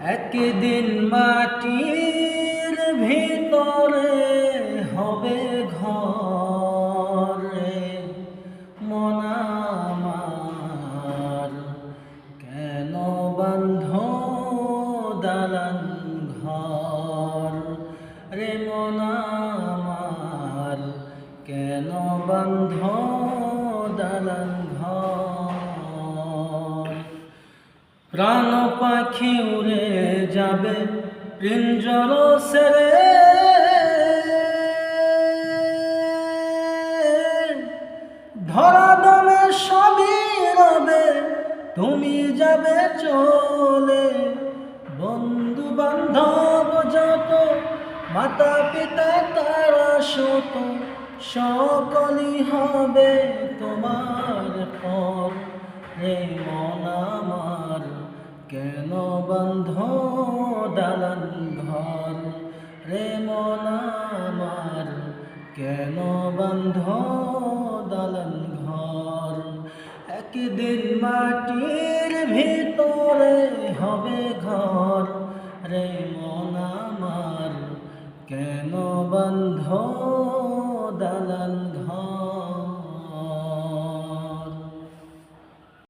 একদিন মাটির ভিতরে হবে ঘরে মন আমার, কেন বন্ধ দালান ঘর রে মন আমার, কেন বন্ধ দালান ঘর। প্রাণ পাখি উড়ে যাবে পিঞ্জর সেরে, ধরা দমে সবই রবে তুমি যাবে চলে। বন্ধু বান্ধব যত মাতা পিতা তারা শত, সকলই হবে তোমার পর রে মন আমার, কেন বন্ধ দালান ঘর রে মন আমার, কেন বন্ধ দালান ঘর। একদিন মাটির ভিতরে হবে ঘর রে মন আমার, কেন বন্ধ দালান ঘর।